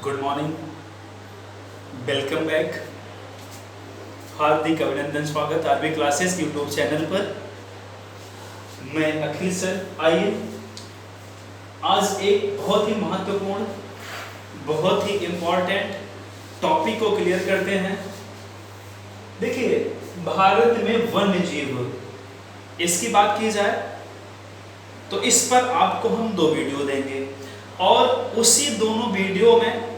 Good morning, welcome back. हार्दिक अभिनंदन, स्वागत आरबी क्लासेस यूट्यूब चैनल पर। मैं अखिल सर। आइए आज एक बहुत ही महत्वपूर्ण, बहुत ही इम्पोर्टेंट टॉपिक को क्लियर करते हैं। देखिए, भारत में वन्य जीव, इसकी बात की जाए तो इस पर आपको हम 2 वीडियो देंगे और उसी दोनों वीडियो में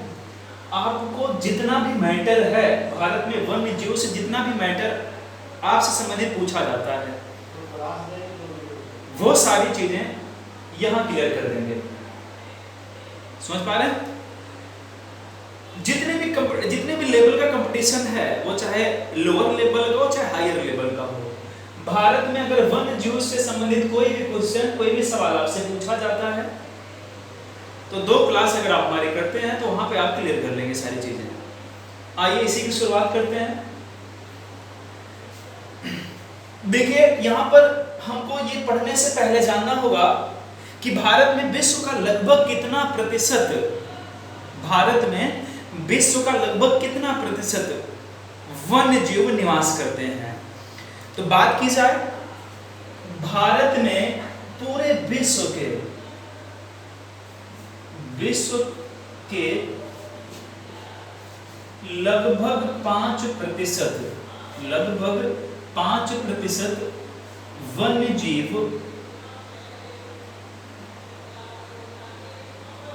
आपको जितना भी मैटर है, भारत में वन्य जीव से जितना भी मैटर आपसे संबंधित पूछा जाता है, वो सारी चीजें यहां क्लियर कर देंगे। समझ पा रहे हैं? जितने भी लेवल का कंपटीशन है, वो चाहे लोअर लेवल का हो चाहे हायर लेवल का हो, भारत में अगर वन्य जीव से संबंधित कोई भी क्वेश्चन, कोई भी सवाल आपसे पूछा जाता है तो 2 क्लास अगर आप हमारे करते हैं तो वहां पे आप क्लियर कर लेंगे सारी चीजें। आइए इसी की शुरुआत करते हैं। देखिए, यहां पर हमको ये पढ़ने से पहले जानना होगा कि भारत में विश्व का लगभग कितना प्रतिशत, भारत में विश्व का लगभग कितना प्रतिशत वन्य जीव निवास करते हैं। तो बात की जाए, भारत में पूरे विश्व के लगभग 5% वन्य जीव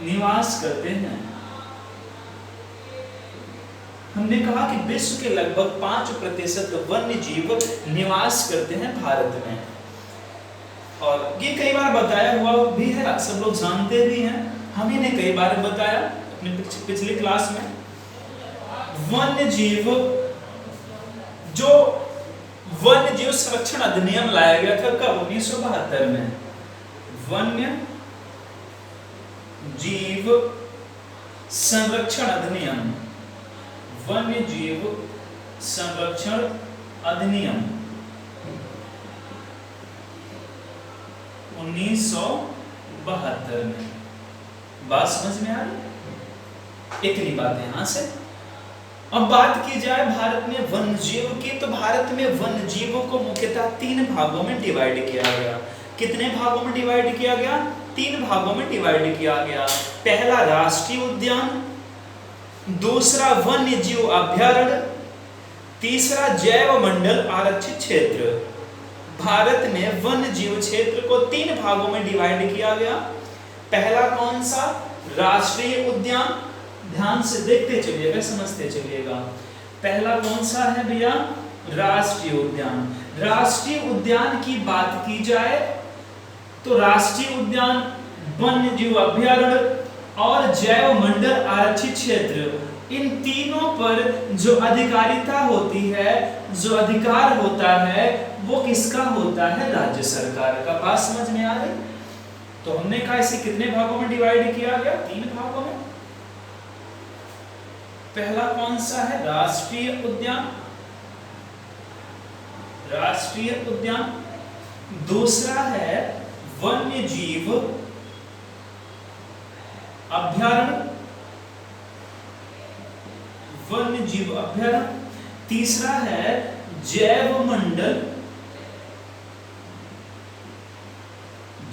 निवास करते हैं। हमने कहा कि विश्व के लगभग 5% वन्य जीव निवास करते हैं भारत में, और ये कई बार बताया हुआ भी है, सब लोग जानते भी हैं, हम ही ने कई बार बताया अपने पिछली क्लास में। वन्य जीव संरक्षण अधिनियम लाया गया था कब? 1972 में। वन्य जीव संरक्षण अधिनियम, वन्य जीव संरक्षण अधिनियम 1972 में। बात समझ में आ रही? इतनी बात यहां से। अब बात की जाए भारत में वन्य जीव की, तो भारत में वन्य जीवों को मुख्यतः 3 भागों में डिवाइड किया गया। कितने भागों में डिवाइड किया गया? 3 भागों में डिवाइड किया गया। पहला राष्ट्रीय उद्यान, दूसरा वन्य जीव अभयारण्य, तीसरा जैव मंडल आरक्षित क्षेत्र। भारत में वन्य जीव क्षेत्र को 3 भागों में डिवाइड किया गया। पहला कौन सा? राष्ट्रीय उद्यान। ध्यान से देखते चलिएगा, समझते चलिएगा। पहला कौन सा है भैया? राष्ट्रीय उद्यान। राष्ट्रीय उद्यान की बात की जाए तो राष्ट्रीय उद्यान, वन्य जीव अभयारण्य और जैव मंडल आरक्षित क्षेत्र, इन तीनों पर जो अधिकारिता होती है, जो अधिकार होता है, वो किसका होता है? राज्य सरकार का। बात समझ में आ रही? तो हमने कहा इसे कितने भागों में डिवाइड किया गया? 3 भागों में। पहला कौन सा है? राष्ट्रीय उद्यान, राष्ट्रीय उद्यान। दूसरा है वन्य जीव अभयारण्य, वन्य जीव अभयारण्य। तीसरा है जैव मंडल,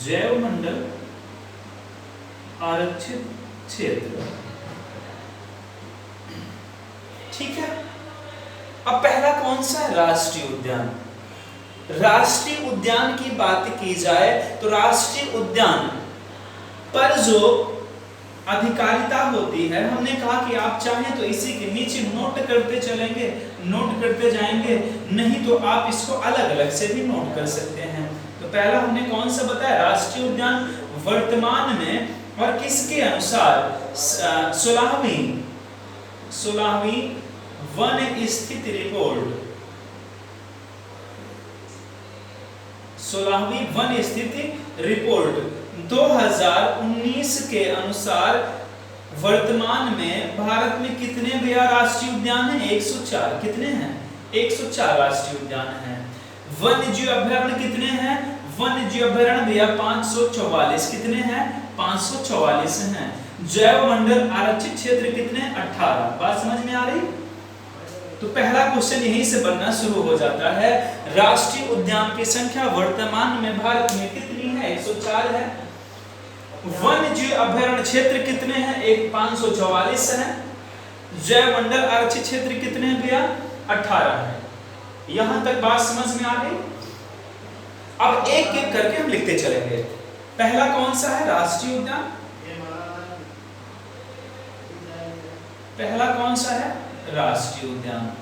जैव मंडल आरक्षित क्षेत्र। ठीक है। अब पहला कौन सा है? राष्ट्रीय उद्यान। राष्ट्रीय उद्यान की बात की जाए तो राष्ट्रीय उद्यान पर जो अधिकारिता होती है, हमने कहा कि आप चाहें तो इसी के नीचे नोट करते चलेंगे, नोट करते जाएंगे, नहीं तो आप इसको अलग अलग से भी नोट कर सकते हैं। तो पहला हमने कौन सा बताया? राष्ट्रीय उद्यान। वर्तमान में और किसके अनुसार? 16वीं वन स्थिति रिपोर्ट, 16वीं वन स्थिति रिपोर्ट 2019 के अनुसार वर्तमान में भारत में कितने भैया राष्ट्रीय उद्यान हैं? 104। कितने हैं? 104 राष्ट्रीय उद्यान हैं। वन्य जीव अभयारण्य कितने हैं? वन्य जीव अभयारण्य भैया 544। कितने हैं? 544 हैं। जैव मंडल आरक्षित क्षेत्र कितने? 18। बात समझ में आ रही? तो पहला क्वेश्चन यहीं से बनना शुरू हो जाता है। राष्ट्रीय उद्यान की संख्या वर्तमान में भारत में कितनी है? 104 है। वन्य जीव अभयारण्य क्षेत्र कितने हैं? एक 544 है। जैव मंडल आरक्षित क्षेत्र कितने हैं भैया? 18 है। यहां तक बात समझ में आ गई? अब एक एक करके हम लिखते चलेंगे। पहला कौन सा है? राष्ट्रीय उद्यान। पहला कौन सा है? राष्ट्रीय उद्यान।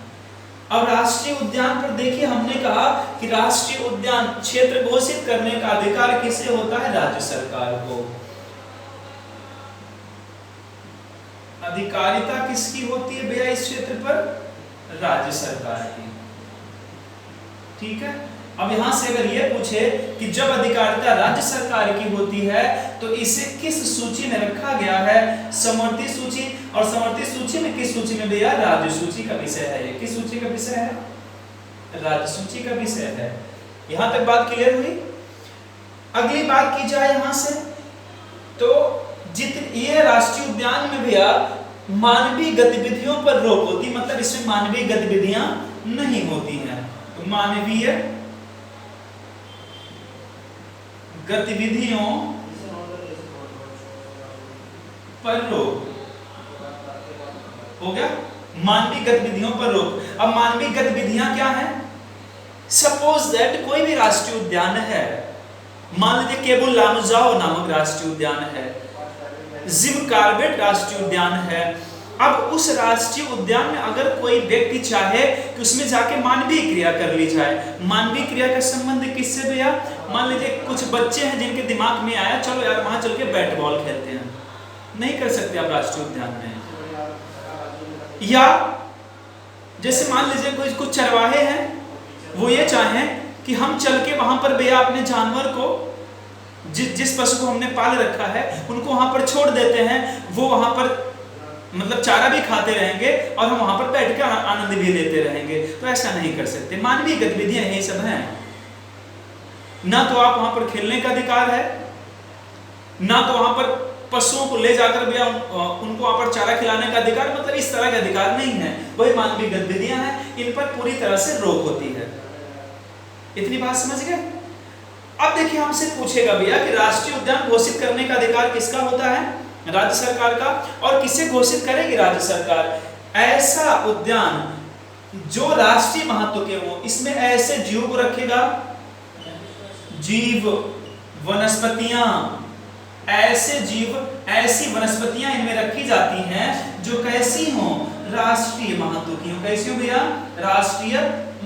अब राष्ट्रीय उद्यान पर देखिए, हमने कहा कि राष्ट्रीय उद्यान क्षेत्र घोषित करने का अधिकार किसे होता है? राज्य सरकार को। अधिकारिता किसकी होती है भैया इस क्षेत्र पर? राज्य सरकार की। ठीक है। अब यहां से अगर ये पूछे कि जब अधिकारिता राज्य सरकार की होती है तो इसे किस सूची में रखा गया है? समवर्ती सूची। और समवर्ती सूची में किस सूची में भैया? राज्य सूची का विषय है। ये किस सूची का विषय है? राज्य सूची का विषय है। यहां तक बात क्लियर हुई? अगली बात की जाए यहां से, तो ये राष्ट्रीय उद्यान में भैया मानवीय गतिविधियों पर रोक होती, मतलब इसमें मानवीय गतिविधियां नहीं होती हैं। तो मानवीय गतिविधियों पर रोक हो गया। मानवीय गतिविधियों पर रोक। अब मानवीय गतिविधियां क्या है? सपोज दैट कोई भी राष्ट्रीय उद्यान है, मान लीजिए केबुल लामजाओ नामक राष्ट्रीय उद्यान है, जिम कॉर्बेट राष्ट्रीय उद्यान है। अब उस राष्ट्रीय उद्यान में अगर कोई व्यक्ति चाहे कि उसमें जाके मानवीय क्रिया कर ली जाए, मानवीय क्रिया का संबंध किससे भैया? मान लीजिए कुछ बच्चे हैं जिनके दिमाग में आया चलो यार वहां चल के बैट बॉल खेलते हैं, नहीं कर सकते आप राष्ट्रीय उद्यान में। या जैसे मान लीजिए कोई कुछ चरवाहे हैं, वो ये चाहें कि हम चल के वहां पर भैया अपने जानवर को, जिस पशु को हमने पाल रखा है उनको वहां पर छोड़ देते हैं, वो वहां पर मतलब चारा भी खाते रहेंगे और हम वहां पर बैठ के आनंद भी लेते रहेंगे। तो ऐसा नहीं कर सकते। मानवीय गतिविधियां यही सब हैं। ना तो आप वहां पर खेलने का अधिकार है, ना तो वहां पर पशुओं को ले जाकर भैया उनको वहां पर चारा खिलाने का अधिकार, मतलब इस तरह का अधिकार नहीं है। वही मानवीय गतिविधियां हैं, इन पर पूरी तरह से रोक होती है। इतनी बात समझ गए? अब देखिए हमसे पूछेगा भैया कि राष्ट्रीय उद्यान घोषित करने का अधिकार किसका होता है? राज्य सरकार का। और किसे घोषित करेगी राज्य सरकार? ऐसा उद्यान जो राष्ट्रीय महत्व के हो, इसमें ऐसे जीव को रखेगा, जीव, वनस्पतियां, ऐसे जीव, ऐसी वनस्पतियां इनमें रखी जाती हैं जो कैसी हो? राष्ट्रीय महत्व की हो। कैसी हो भैया? राष्ट्रीय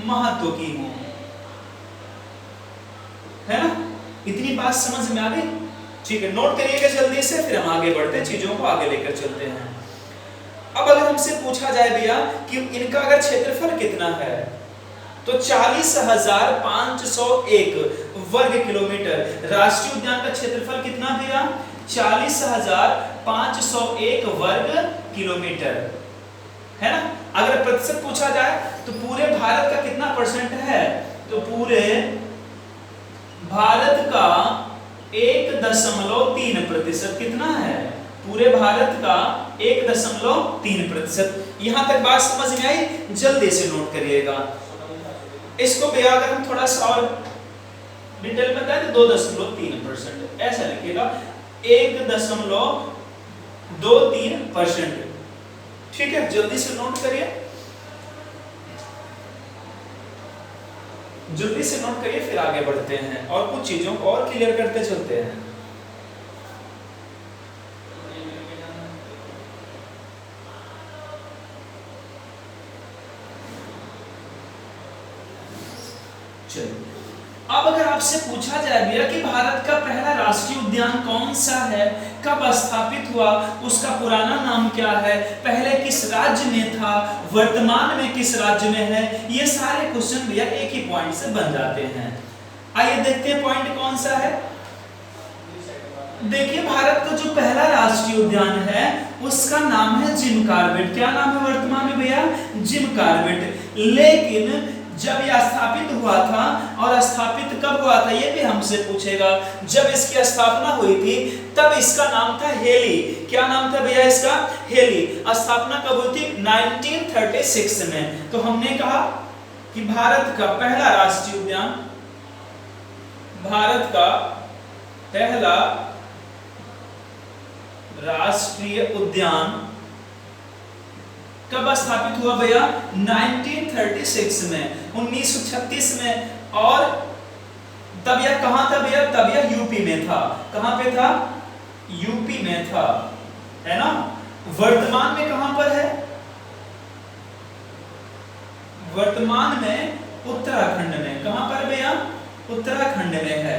महत्व की हो, है ना? इतनी बात समझ में आ गई? ठीक है, नोट करिएगा जल्दी से, फिर हम आगे बढ़ते हैं, चीजों को आगे लेकर चलते हैं। अब अगर हमसे पूछा जाए भैया कि इनका अगर क्षेत्रफल कितना है, तो 40,501 वर्ग किलोमीटर। राष्ट्रीय उद्यान का क्षेत्रफल कितना भैया? 40,501 वर्ग किलोमीटर, है ना? अगर प्रतिशत पूछा जाए तो पूरे भारत का कितना परसेंट है? तो पूरे भारत का 1.3%। कितना है? पूरे भारत का 1.3%। यहां तक बात समझ में आई? जल्दी से नोट करिएगा इसको भैया। अगर हम थोड़ा सा और डिटेल में बताएं तो 2.3%, ऐसा लिखिएगा, 1.23%। ठीक है, जल्दी से नोट करिए, जल्दी से नोट करिए, फिर आगे बढ़ते हैं और कुछ चीजों को और क्लियर करते चलते हैं। चलिए, अब अगर आपसे पूछा जाए भैया कि भारत का पहला राष्ट्रीय उद्यान कौन सा है, कब स्थापित हुआ, उसका पुराना नाम क्या है, पहले किस राज्य में था, वर्तमान में किस राज्य में है, ये सारे क्वेश्चन भैया एक ही पॉइंट से बन जाते हैं। आइए देखते हैं पॉइंट कौन सा है। देखिए, भारत का जो पहला राष्ट्रीय उद्यान है उसका नाम है जिम कॉर्बेट। क्या नाम है वर्तमान में भैया? Jim Corbett. लेकिन जब यह स्थापित हुआ था, और स्थापित कब हुआ था ये भी हमसे पूछेगा। जब इसकी स्थापना हुई थी तब इसका नाम था हेली। क्या नाम था भैया इसका? हेली। स्थापना कब हुई थी? 1936 में। तो हमने कहा कि भारत का पहला राष्ट्रीय उद्यान, भारत का पहला राष्ट्रीय उद्यान कब स्थापित हुआ भैया? 1936 में, 1936 में। और तब यह कहां था भैया? तब यह यूपी में था। कहां पे था? यूपी में था, है ना। वर्तमान में कहां पर है? वर्तमान में उत्तराखंड में। कहां पर भैया? उत्तराखंड में है।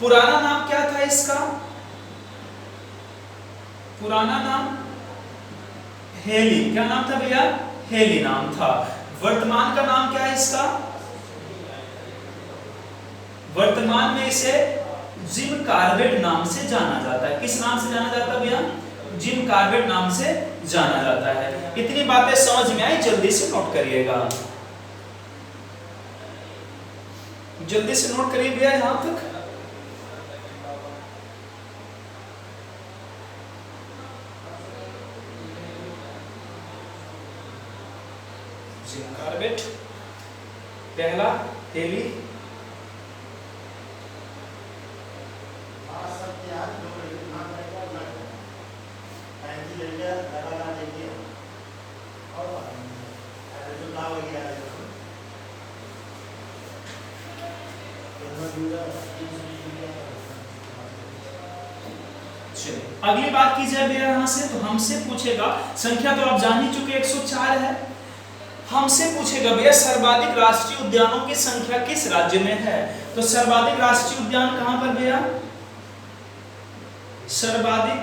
पुराना नाम क्या था इसका? पुराना नाम हेली। क्या नाम था भैया? हेली नाम था। वर्तमान का नाम क्या है इसका? वर्तमान में इसे जिम कार्बेट नाम से जाना जाता है। किस नाम से जाना जाता है भैया? जिम कार्बेट नाम से जाना जाता है। इतनी बातें समझ में आई? जल्दी से नोट करिएगा, जल्दी से नोट करिए भैया यहां तक। जिम कार्बेट पहला, हेली अगली बात की जाए भैया यहां से, तो हमसे पूछेगा, संख्या तो आप जान ही चुके 104 है। हमसे पूछेगा भैया सर्वाधिक राष्ट्रीय उद्यानों की संख्या किस राज्य में है? तो सर्वाधिक राष्ट्रीय उद्यान कहां पर भैया? सर्वाधिक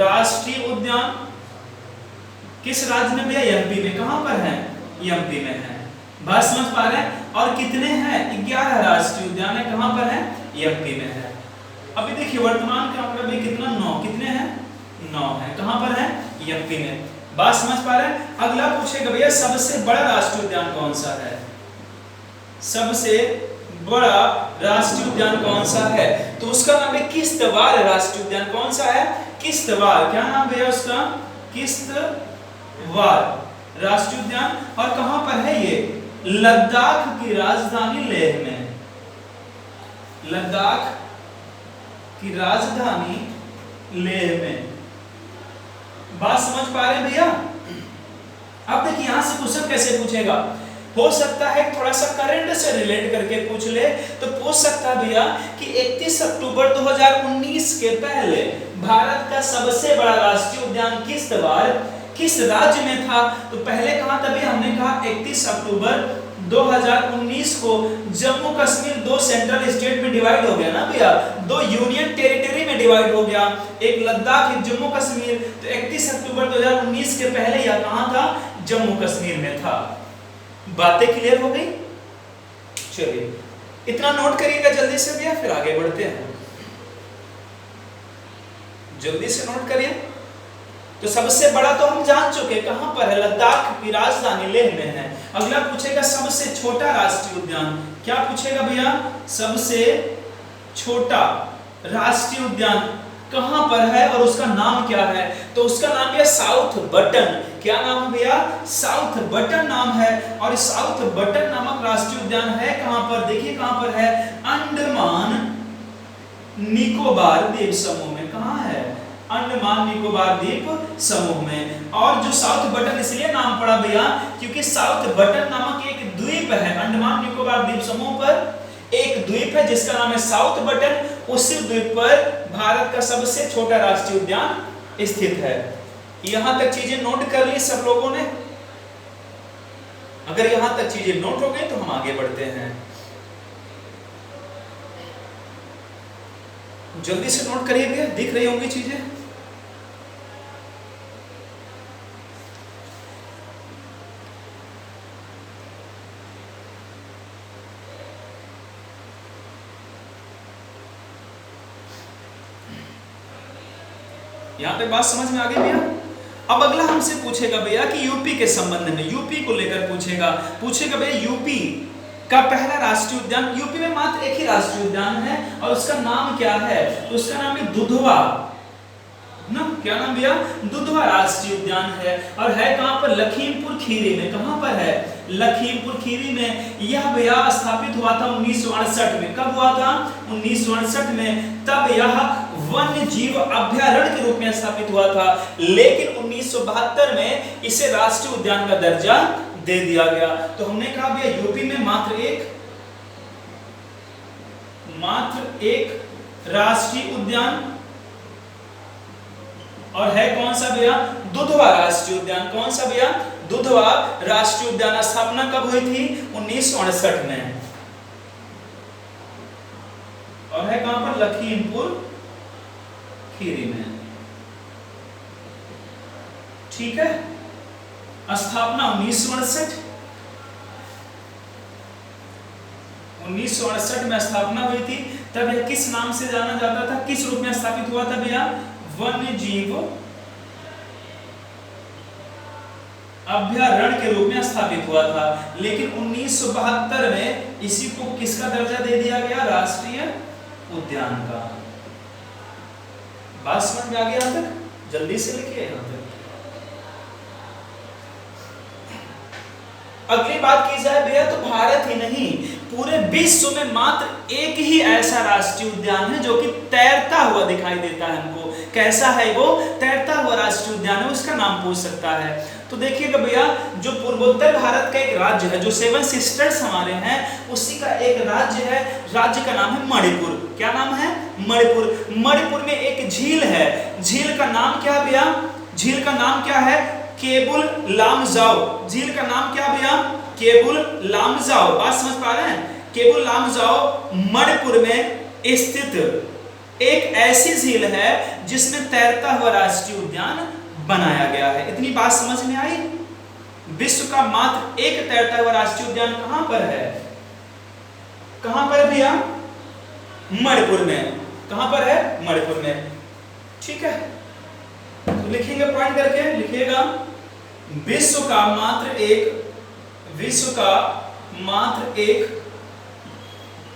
राष्ट्रीय उद्यान किस राज्य में भैया? एमपी में। कहां पर है? एमपी में है। बात समझ पा रहे हैं? और कितने हैं? 11 राष्ट्रीय उद्यान है। कहां पर है? एमपी में है। अभी देखिए वर्तमान का आंकड़ा भी कितना? 9। कितने हैं? 9 है। कहां पर है? एमपी में। बात समझ पा रहे हैं? अगला पूछेगा भैया सबसे बड़ा राष्ट्रीय उद्यान कौन सा है? सबसे बड़ा राष्ट्रीय उद्यान कौन सा है? तो उसका नाम है किश्तवाड़ राष्ट्रीय उद्यान। कौन सा है? किश्तवाड़। क्या नाम भैया उसका? किश्तवाड़ राष्ट्रीय उद्यान। और कहां पर है ये? लद्दाख की राजधानी लेह में। लद्दाख की राजधानी लेह में। बात समझ पा रहे हैं भैया? अब देखिए यहां से क्वेश्चन कैसे पूछेगा। हो सकता है थोड़ा सा करंट से रिलेट करके पूछ ले, तो पूछ सकता है भैया कि 31 अक्टूबर 2019 के पहले भारत का सबसे बड़ा राष्ट्रीय उद्यान किश्तवाड़ किस राज्य में था? तो पहले कहां था भैया? हमने कहा 31 अक्टूबर 2019 को जम्मू कश्मीर 2 सेंट्रल स्टेट में डिवाइड हो गया ना भैया, 2 यूनियन टेरिटरी में डिवाइड हो गया, एक लद्दाख एक जम्मू कश्मीर। तो 31 अक्टूबर 2019 के पहले यह कहां था? जम्मू कश्मीर में था। बातें क्लियर हो गई? चलिए इतना नोट करिएगा जल्दी से भैया, फिर आगे बढ़ते हैं। जल्दी से नोट करिए। तो सबसे बड़ा तो हम जान चुके कहां पर है? लद्दाख की राजधानी लेह में है। अगला पूछेगा सबसे छोटा राष्ट्रीय उद्यान। क्या पूछेगा भैया? सबसे छोटा राष्ट्रीय उद्यान कहां पर है और उसका नाम क्या है? तो उसका नाम है साउथ बटन। क्या नाम है भैया? साउथ बटन नाम है। और साउथ बटन नामक राष्ट्रीय उद्यान है कहां पर? देखिए कहां पर है? अंडमान निकोबार द्वीप समूह में। कहां है? अंडमान निकोबार द्वीप समूह में। और जो साउथ बटन इसलिए नाम पड़ा भैया क्योंकि साउथ बटन नामक एक द्वीप है अंडमान निकोबार द्वीप समूह पर। एक द्वीप है जिसका नाम है साउथ बटन। उसी द्वीप पर भारत का सबसे छोटा राष्ट्रीय उद्यान स्थित है। यहां तक चीजें नोट कर ली सब लोगों ने? अगर यहां तक चीजें नोट हो गई तो हम आगे बढ़ते हैं। जल्दी से नोट करिए भैया, दिख रही होंगी चीजें। यहां तक बात समझ में आ गई भैया? अब अगला हमसे पूछेगा भैया कि यूपी के संबंध में, यूपी को लेकर पूछेगा भैया यूपी का पहला राष्ट्रीय उद्यान, यूपी में मात्र एक ही राष्ट्रीय उद्यान है और उसका नाम क्या है? तो उसका नाम है दुधवा ना, क्या नाम भैया? दुधवा राष्ट्रीय उद्यान है और है कहां पर? लखीमपुर खीरी में। कहां पर है? लखीमपुर खीरी में। यह भैया स्थापित हुआ था 1968 में। कब हुआ था? 1968 में। तब यह वन्य जीव अभ्यारण्य के रूप में स्थापित हुआ था, लेकिन 1972 में इसे राष्ट्रीय उद्यान का दर्जा दे दिया गया। तो हमने कहा भैया यूपी में मात्र एक राष्ट्रीय उद्यान, और है कौन सा भैया? दुधवा राष्ट्रीय उद्यान। कौन सा भैया? दुधवा राष्ट्रीय उद्यान। स्थापना कब हुई थी? 1968 में। और है कहां पर? लखीमपुर खीरी में। ठीक है, स्थापना 1968 में स्थापना हुई थी। तब यह किस नाम से जाना जाता था? किस रूप में स्थापित हुआ था भैया? वन्य जीव अभ्यारण्य के रूप में स्थापित हुआ था, लेकिन 1972 में इसी को किसका दर्जा दे दिया गया? राष्ट्रीय उद्यान का। बात समझ में आ गई यहां तक? जल्दी से लिखिए यहां तक। अगली बात की जाए भैया तो भारत ही नहीं पूरे विश्व में मात्र एक ही ऐसा राष्ट्रीय उद्यान है जो कि तैरता हुआ दिखाई देता है हमको। कैसा है वो? तैरता हुआ राष्ट्रीय उद्यान है, उसका नाम पूछ सकता है। तो देखिएगा भैया, जो पूर्वोत्तर भारत का एक राज्य है, जो 7 सिस्टर्स हमारे हैं, उसी का एक राज्य है, राज्य का नाम है मणिपुर। क्या नाम है? मणिपुर। मणिपुर में एक झील है, झील का नाम क्या भैया? झील का नाम क्या है? केबुल लामजाओ। झील का नाम क्या भैया? केबुल लामजाओ। बात समझ पा रहे हैं? केबुल लामजाओ मणिपुर में स्थित एक ऐसी झील है जिसमें तैरता हुआ राष्ट्रीय उद्यान बनाया गया है। इतनी बात समझ में आई? विश्व का मात्र एक तैरता हुआ राष्ट्रीय उद्यान कहां पर है? कहां पर भैया? मणिपुर में। कहां पर है? मणिपुर में। ठीक है, तो लिखेंगे पॉइंट करके, लिखिएगा विश्व का मात्र एक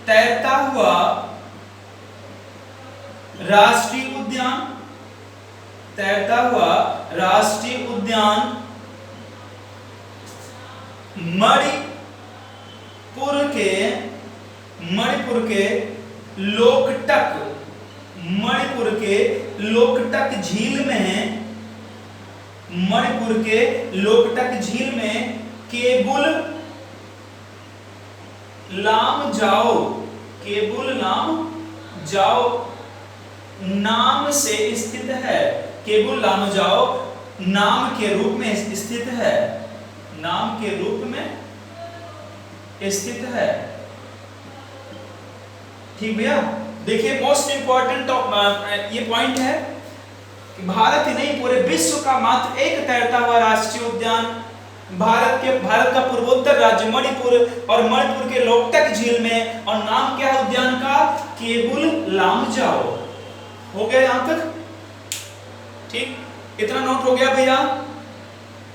तैरता हुआ राष्ट्रीय उद्यान, तैरता हुआ राष्ट्रीय उद्यान मणिपुर के लोकटक झील में, मणिपुर के लोकटक झील में केबुल लामजाओ नाम से स्थित है। केबुल लामजाओ नाम के रूप में स्थित है, नाम के रूप में स्थित है। ठीक भैया, देखिए मोस्ट इंपॉर्टेंट ये पॉइंट है कि भारत ही नहीं पूरे विश्व का मात्र एक तैरता हुआ राष्ट्रीय उद्यान, भारत का पूर्वोत्तर राज्य मणिपुर और मणिपुर के लोकटक झील में, और नाम क्या है उद्यान का? केबुल लामजाओ। हो गया यहां तक? ठीक, इतना नोट हो गया भैया?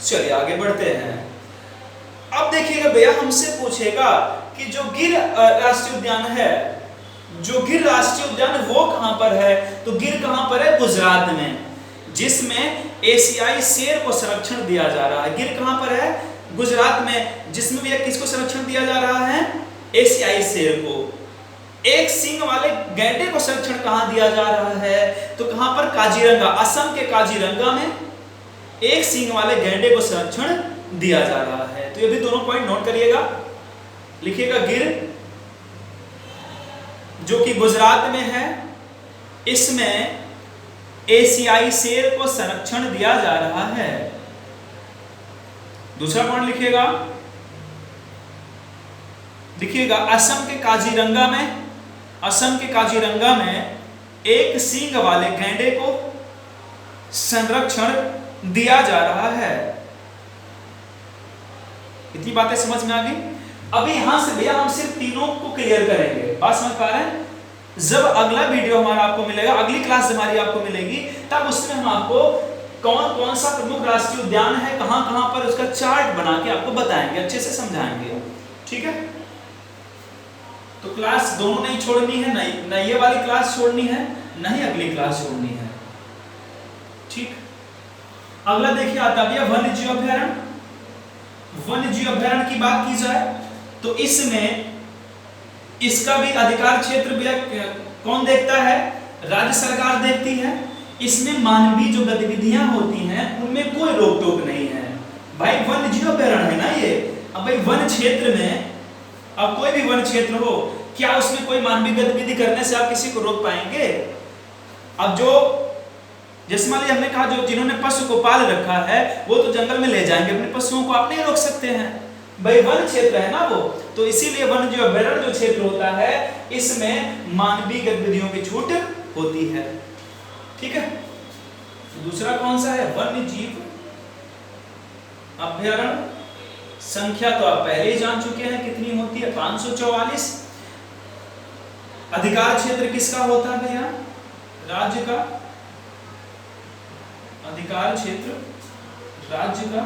चलिए आगे बढ़ते हैं। अब देखिएगा भैया, हमसे पूछेगा कि जो गिर राष्ट्रीय उद्यान है, जो गिर राष्ट्रीय उद्यान वो कहां पर है? तो गिर कहां पर है? गुजरात में, जिसमें एशियाई शेर को संरक्षण दिया जा रहा है। गिर कहां पर है? गुजरात में, जिसमें भी किसको संरक्षण दिया जा रहा है? एशियाई शेर को। एक सींग वाले गैंडे को संरक्षण कहां दिया जा रहा है? तो कहां पर? काजीरंगा, असम के काजीरंगा में एक सींग वाले गैंडे को संरक्षण दिया जा रहा है। तो ये भी दोनों पॉइंट नोट करिएगा, लिखिएगा गिर जो कि गुजरात में है, इसमें एशियाई शेर को संरक्षण दिया जा रहा है। दूसरा पॉइंट लिखिएगा असम के काजीरंगा में एक सींग वाले गैंडे को संरक्षण दिया जा रहा है। इतनी बातें समझ में आ गई? अभी यहां से भैया हम सिर्फ तीनों को क्लियर करेंगे। बात समझ पा रहे हैं? जब अगला वीडियो हमारा आपको मिलेगा, अगली क्लास हमारी आपको मिलेगी, तब उसमें हम आपको कौन कौन सा प्रमुख राष्ट्रीय उद्यान है, कहां कहां पर, उसका चार्ट बना के आपको बताएंगे, अच्छे से समझाएंगे, ठीक है। तो क्लास दोनों नहीं छोड़नी है, नहीं ये वाली क्लास छोड़नी है, नहीं अगली क्लास छोड़नी है, ठीक। अगला देखिए आता है वन्य जीव अभ्यारण्य। वन्य जीव अभ्यारण्य की बात की जाए तो इसमें इसका भी अधिकार क्षेत्र कौन देखता है, राज्य सरकार देखती है। इसमें मानवीय जो गतिविधियां होती हैं उनमें कोई रोक टोक नहीं है भाई, वन्य जीव अभ्यारण्य है ना ये। अब भाई वन क्षेत्र में, अब कोई भी वन क्षेत्र हो, क्या उसमें कोई मानवीय गतिविधि करने से आप किसी को रोक पाएंगे? अब जो जैसे मान लीजिए हमने कहा जो जिन्होंने पशु को पाल रखा है वो तो जंगल में ले जाएंगे अपने पशुओं को, आप नहीं रोक सकते हैं भाई, वन क्षेत्र है ना वो। तो इसीलिए वन जीव अभ्यारण्य जो क्षेत्र होता है इसमें मानवीय गतिविधियों की छूट होती है, ठीक है। दूसरा कौन सा है, वन्य जीव अभ्यारण्य। संख्या तो आप पहले ही जान चुके हैं कितनी होती है, 544। अधिकार क्षेत्र किसका होता है भैया, राज्य का। अधिकार क्षेत्र राज्य का,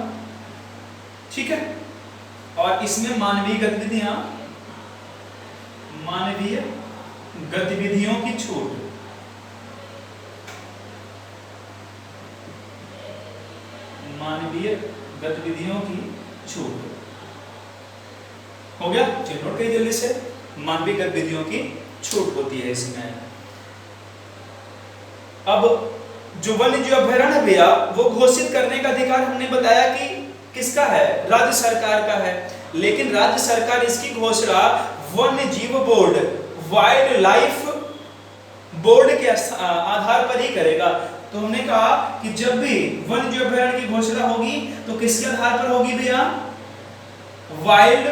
ठीक है। और इसमें मानवीय गतिविधियां, मानवीय गतिविधियों की छूट, मानवीय गतिविधियों की छूट हो गया, चलिए नोट करिए जल्दी से, मानवीय गतिविधियों की छूट होती है इसमें। अब जो वन्य जीव अभ्यारण्य भैया वो घोषित करने का अधिकार हमने बताया कि किसका है, राज्य सरकार का है। लेकिन राज्य सरकार इसकी घोषणा वन्य जीव बोर्ड, वाइल्ड लाइफ बोर्ड के आधार पर ही करेगा। तो हमने कहा कि जब भी वन्य जीव अभ्यारण्य की घोषणा होगी तो किसके आधार पर होगी भैया, वाइल्ड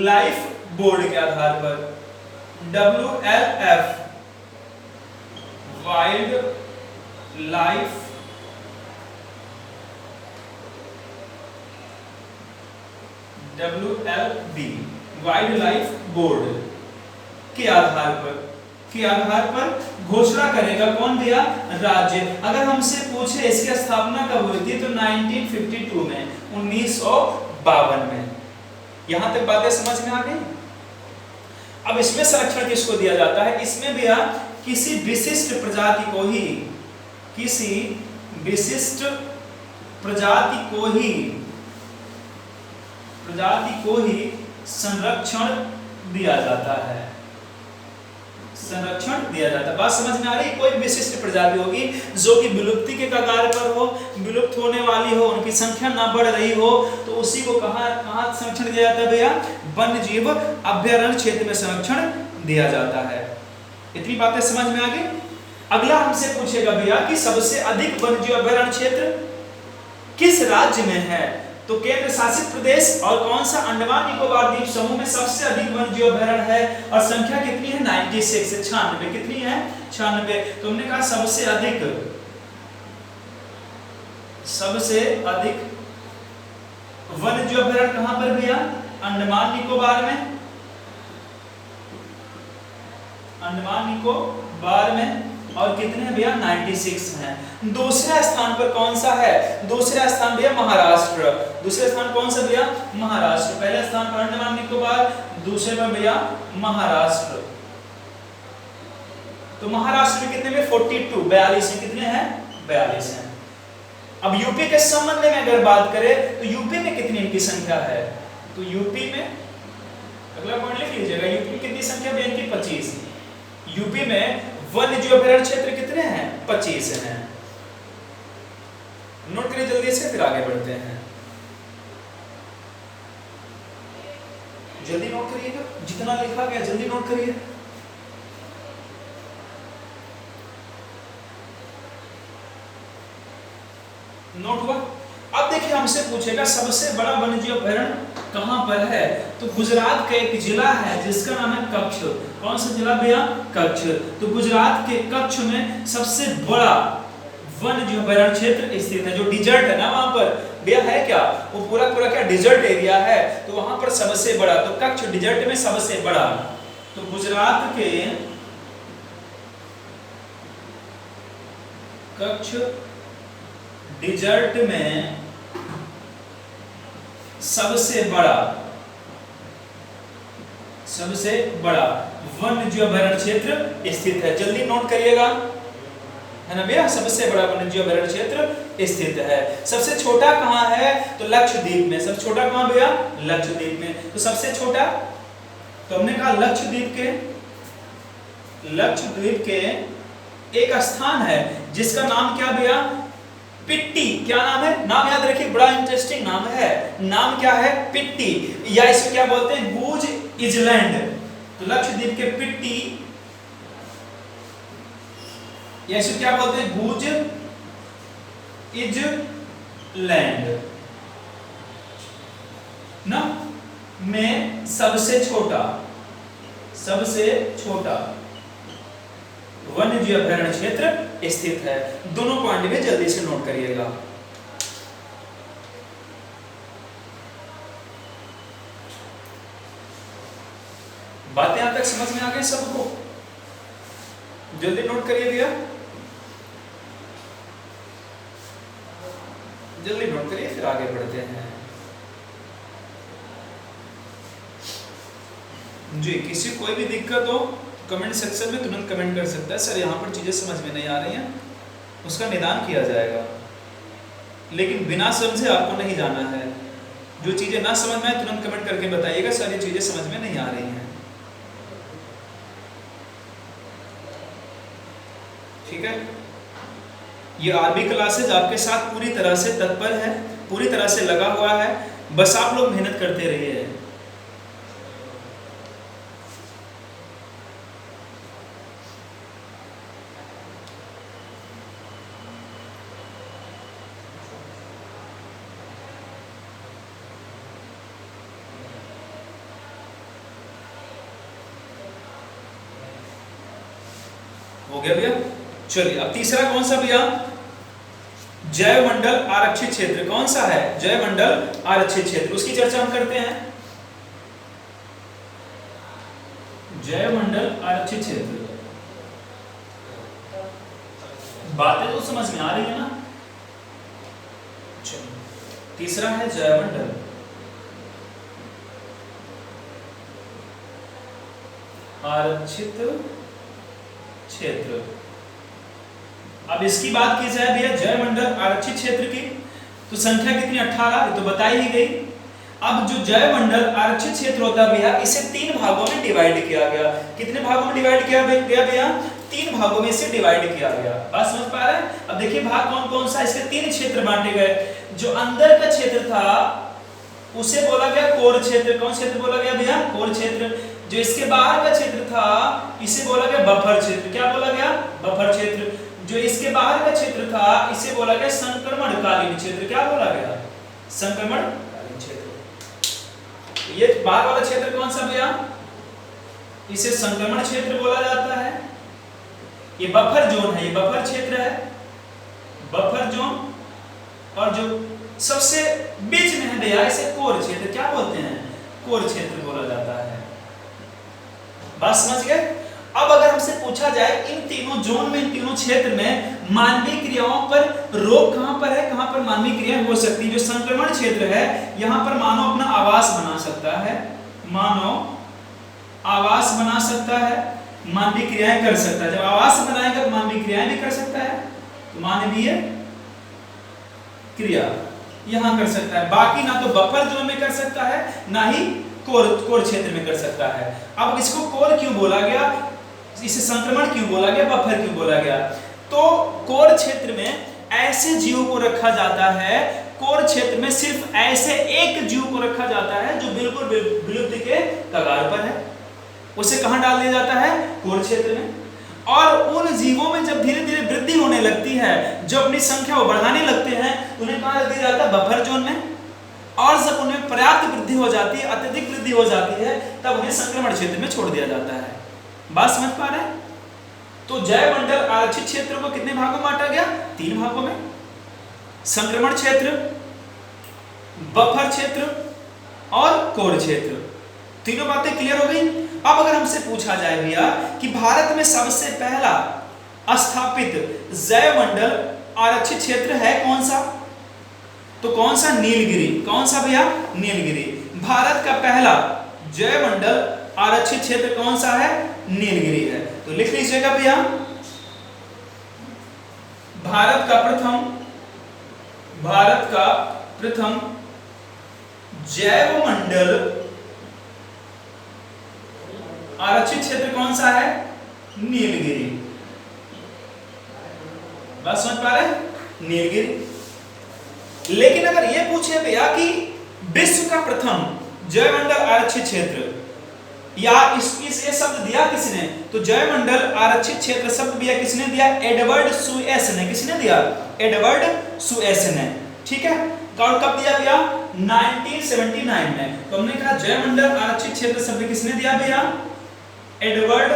लाइफ बोर्ड के आधार पर, WLF, wild life WLB, wild life board के आधार पर घोषणा करेगा कौन भैया, राज्य। अगर हमसे पूछे इसकी स्थापना कब हुई थी तो 1952 में, 1952 में। यहां तक बातें समझ में आ गई। अब इसमें संरक्षण किसको दिया जाता है, इसमें भैया किसी विशिष्ट प्रजाति को ही, किसी विशिष्ट प्रजाति को ही संरक्षण दिया जाता है, संरक्षण दिया जाता है। बात समझ में आ रही है? कोई विशिष्ट प्रजाति होगी जो कि विलुप्ति के कगार पर हो, विलुप्त होने वाली हो, उनकी संख्या ना बढ़ रही हो, तो उसी को कहां संरक्षण दिया जाता है भैया, वन्य जीव अभ्यारण्य क्षेत्र में संरक्षण दिया जाता है। इतनी बातें समझ में आ गई। अगला हमसे पूछेगा भैया कि सबसे अधिक वन्य जीव अभ्यारण्य क्षेत्र किस राज्य में है, तो केंद्र शासित प्रदेश और कौन सा, अंडमान निकोबार द्वीप समूह में सबसे अधिक वन्य जीव अभ्यारण्य है और संख्या कितनी है, 96, 96, कितनी है, 96। तो हमने कहा सबसे अधिक वन्य जीव अभ्यारण्य कहां पर भैया, अंडमान निकोबार में, अंडमान निकोबार में। और कितने हैं भैया, 96 हैं। दूसरा स्थान पर कौन सा है, दूसरा स्थान भैया महाराष्ट्र। दूसरा स्थान कौन सा भैया, महाराष्ट्र। पहले स्थान पर अंडमान निकोबार, दूसरे पर भैया महाराष्ट्र। तो महाराष्ट्र में कितने में, 42, 42 है। कितने हैं, 42 हैं। अब यूपी के संबंध में अगर बात करें तो यूपी में कितनी इनकी संख्या है, तो यूपी में, अगला पॉइंट लिख लीजिएगा, यूपी में कितनी संख्या है इनकी, 25। यूपी में वन्य जीव अभ्यारण्य क्षेत्र कितने हैं, 25 हैं। नोट करिए जल्दी से, फिर आगे बढ़ते हैं। जल्दी नोट करिएगा, जितना लिखा गया जल्दी नोट करिए। नोट हुआ। अब देखिए हमसे पूछेगा सबसे बड़ा वन्य जीव अभ्यारण्य कहां पर है, तो गुजरात का एक जिला है जिसका नाम है कच्छ। कौन सा जिला भैया, कच्छ। तो गुजरात के कच्छ में सबसे बड़ा वन्य जीव अभ्यारण्य क्षेत्र स्थित है। जो डिजर्ट है ना वहां पर भैया है क्या, वो पूरा क्या डिजर्ट एरिया है, तो वहां पर सबसे बड़ा, तो कच्छ डिजर्ट में सबसे बड़ा। तो गुजरात के कच्छ डिजर्ट में सबसे बड़ा वन्य जीव अभयारण्य क्षेत्र स्थित है। जल्दी नोट करिएगा, है ना भैया। सबसे बड़ा वन्य जीव अभयारण्य क्षेत्र स्थित है। सबसे छोटा कहाँ है? तो लक्षद्वीप में। सबसे छोटा कहाँ भैया? लक्षद्वीप में। तो सबसे छोटा, तो हमने कहा लक्षद्वीप के एक स्थान है जिसका नाम क्या भैया? पिट्टी। क्या नाम है? नाम याद रखिए, बड़ा इंटरेस्टिंग नाम है। नाम क्या है? पिट्टी, या इसे क्या बोलते हैं? गूज इजलैंड। तो लक्षद्वीप के पिट्टी, या इसे क्या बोलते हैं? गूज इजलैंड ना में सबसे छोटा वन्य जीव अभयारण्य क्षेत्र स्थित है। दोनों पॉइंट में जल्दी से नोट करिएगा। बातें यहां तक समझ में आ गई सबको? जल्दी नोट करिए भैया, जल्दी नोट करिए, फिर आगे बढ़ते हैं। जी, किसी कोई भी दिक्कत हो कमेंट सेक्शन में तुरंत कमेंट कर सकता है, सर यहाँ पर चीजें समझ में नहीं आ रही हैं, उसका निदान किया जाएगा। लेकिन बिना समझे आपको नहीं जाना है। जो चीजें ना समझ में आए तुरंत कमेंट करके बताइएगा, सर ये चीजें समझ में नहीं आ रही हैं। ठीक है, ये आरबी क्लासेज आपके साथ पूरी तरह से तत्पर है, पूरी तरह से लगा हुआ है। बस आप लोग मेहनत करते रहिए। हो गया भैया? चलिए, अब तीसरा कौन सा भैया? जैवमंडल आरक्षित क्षेत्र। कौन सा है? जैवमंडल आरक्षित क्षेत्र, उसकी चर्चा हम करते हैं। जैवमंडल आरक्षित क्षेत्र, बातें तो समझ में आ रही है ना? चलिए, तीसरा है जैवमंडल आरक्षित क्षेत्र। अब इसकी बात की जाए भैया जैवमंडल आरक्षित क्षेत्र की, तो संख्या कितनी? 18, ये तो बताई ही गई। अब जो जैवमंडल आरक्षित क्षेत्र होता है भैया, इसे 3 भागों में डिवाइड किया गया। कितने भागों में डिवाइड किया गया भैया? 3 भागों में इसे डिवाइड किया गया। बात समझ पा रहे हैं? अब देखिए भाग कौन कौन सा, इसके 3 क्षेत्र बांटे गए। जो अंदर का क्षेत्र था उसे बोला गया कोर क्षेत्र। कौन क्षेत्र बोला गया भैया? कोर क्षेत्र। जो इसके बाहर का क्षेत्र था इसे बोला गया बफर क्षेत्र। क्या बोला गया? बफर क्षेत्र। जो इसके बाहर का क्षेत्र था इसे बोला गया संक्रमणकालीन क्षेत्र। क्या बोला गया? संक्रमणकालीन क्षेत्र। ये बाहर वाला क्षेत्र कौन सा भैया? इसे संक्रमण क्षेत्र बोला जाता है। ये बफर जोन है, ये बफर क्षेत्र है, बफर जोन। और जो सबसे बीच में है भैया इसे कोर क्षेत्र। क्या बोलते हैं? कोर क्षेत्र बोला जाता है। बात समझ गए? अब अगर हमसे पूछा जाए इन तीनों जोन में, इन तीनों क्षेत्र में मानवीय क्रियाओं पर रोक कहां पर है, कहां पर मानवीय क्रियाएं हो सकती है? जो संक्रमण क्षेत्र है यहां पर मानव अपना आवास बना सकता है, मानव आवास बना सकता है, मानवीय क्रियाएं कर सकता है। जब आवास बनाएगा तो मानवीय क्रियाएं भी कर सकता है, तो मानवीय क्रिया यहां कर सकता है। बाकी ना तो बफर जोन में कर सकता है, ना ही कोर क्षेत्र में कर सकता है। अब इसको कोर क्यों बोला गया, इसे संक्रमण क्यों बोला गया, बफर क्यों बोला गया? तो कोर क्षेत्र में ऐसे जीवों को रखा जाता है, कोर क्षेत्र में सिर्फ ऐसे एक जीव को रखा जाता है जो बिल्कुल विलुप्ति के कगार पर है। उसे कहां डाल दिया जाता है? कोर क्षेत्र में। और उन जीवों में जब धीरे धीरे वृद्धि होने लगती है, जब अपनी संख्या वो बढ़ाने लगते हैं, तो उन्हें कहां रख दिया जाता है? बफर जोन में। और जब उनमें पर्याप्त वृद्धि हो जाती है, अत्यधिक वृद्धि हो जाती है, तब उन्हें संक्रमण क्षेत्र में छोड़ दिया जाता है। बात समझ पा रहे हैं? तो जैवमंडल आरक्षित क्षेत्र को कितने भागों में बांटा गया? 3 भागों में। संक्रमण क्षेत्र, बफर क्षेत्र और कोर क्षेत्र। तीनों बातें क्लियर हो गई? अब अगर हमसे पूछा जाए भैया कि भारत में सबसे पहला स्थापित जैवमंडल आरक्षित क्षेत्र है कौन सा? तो कौन सा? नीलगिरी। कौन सा भैया? नीलगिरी। भारत का पहला जैवमंडल आरक्षित क्षेत्र कौन सा है? नीलगिरी है। तो लिख लीजिएगा भैया, भारत का प्रथम जैवमंडल आरक्षित क्षेत्र कौन सा है? नीलगिरी। बात समझ पा रहे हैं? नीलगिरी। लेकिन अगर ये पूछे भैया कि विश्व का प्रथम जैवमंडल आरक्षित क्षेत्र, या ये शब्द दिया किसने? तो जैवमंडल आरक्षित क्षेत्र शब्द दिया किसने दिया? एडवर्ड सुएस ने। किसने दिया? एडवर्ड सुएस ने। ठीक है। और कब दिया भैया? 1979 में। तो हमने कहा जैवमंडल आरक्षित क्षेत्र शब्द किसने दिया भैया? एडवर्ड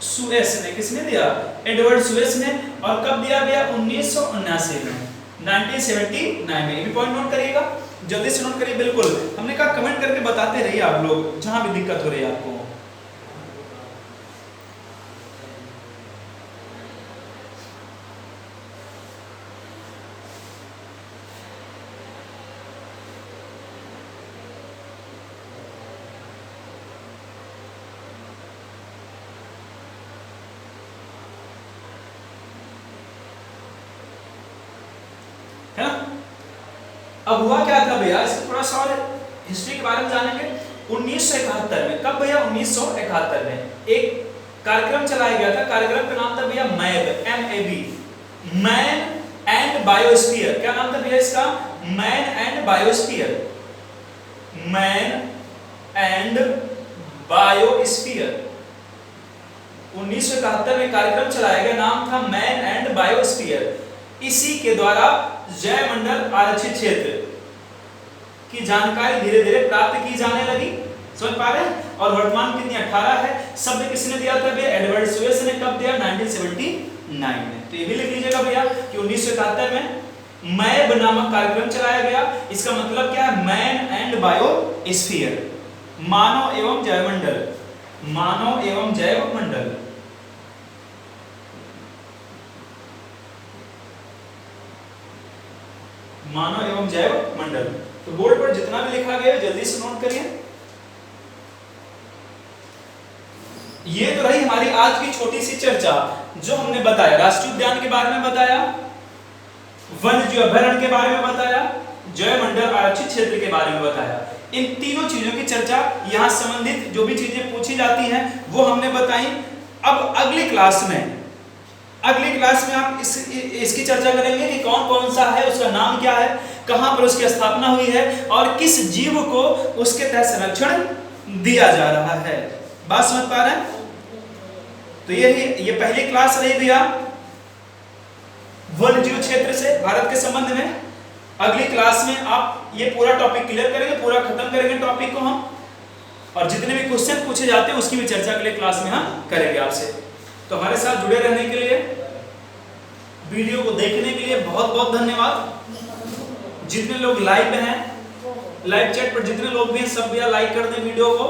सुएस ने। किसने दिया? एडवर्ड सुएस ने। और कब दिया भैया? 1979 में, 1979 में। ये भी पॉइंट नोट करिएगा, जल्दी से नोट करिए। बिल्कुल, हमने कहा कमेंट करके बताते रहिए आप लोग जहां भी दिक्कत हो रही है आपको। है ना? अब हुआ क्या था भैया, इससे थोड़ा सा और हिस्ट्री के बारे में जानेंगे। 1971 में, कब भैया? 1971 में एक कार्यक्रम चलाया गया था। कार्यक्रम का नाम था भैया मैब, MAB, मैन एंड बायोस्फीयर। क्या नाम था भैया इसका? Man and biosphere. Man and biosphere. 1971 में कार्यक्रम चलाया गया, नाम था मैन एंड बायोस्फीयर। इसी के द्वारा जैवमंडल आरक्षित क्षेत्र की जानकारी धीरे धीरे प्राप्त की जाने लगी। समझ पा रहे हैं? और वर्तमान कितनी 18 है। शब्द किसने दिया था भैया? एडवर्ड सुएस ने। कब दिया? 1979 में। तो ये भी लिख लीजिएगा भैया कि 1971 में मैब नामक कार्यक्रम चलाया गया। इसका मतलब क्या है? मैन एंड बायोस्फीयर, मानव एवं जैवमंडल। मानव एवं जैवमंडल। मानव एवं जैव मंडल। तो बोर्ड पर जितना भी लिखा गया है जल्दी से नोट करिए। ये तो रही हमारी आज की छोटी सी चर्चा, जो हमने बताया राष्ट्रीय उद्यान के बारे में बताया, वन्य जीव अभयारण्य के बारे में बताया, जैवमंडल आरक्षित क्षेत्र के बारे में बताया। इन तीनों चीजों की चर्चा, यहाँ संबंधित जो भी चीजें पूछी जाती हैं वो हमने बताई। अब अगली क्लास में आप इसकी चर्चा करेंगे कि कौन कौन सा है, उसका नाम क्या है, कहां पर उसकी स्थापना हुई है और किस जीव को उसके तहत संरक्षण दिया जा रहा है। बात समझ पा रहे हैं? तो ये पहली क्लास रही भैया वन्य जीव क्षेत्र से भारत के संबंध में। अगली क्लास में आप ये पूरा टॉपिक क्लियर करेंगे, पूरा खत्म करेंगे टॉपिक को हम, और जितने भी क्वेश्चन पूछे जाते हैं उसकी भी चर्चा अगले क्लास में हम करेंगे आपसे। तो हमारे साथ जुड़े रहने के लिए, वीडियो को देखने के लिए बहुत बहुत धन्यवाद। जितने लोग लाइव हैं, लाइव चैट पर जितने लोग भी हैं, सब भैया लाइक कर दें वीडियो को,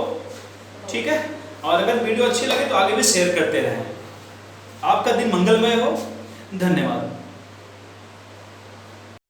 ठीक है? और अगर वीडियो अच्छी लगे तो आगे भी शेयर करते रहें। आपका दिन मंगलमय हो। धन्यवाद।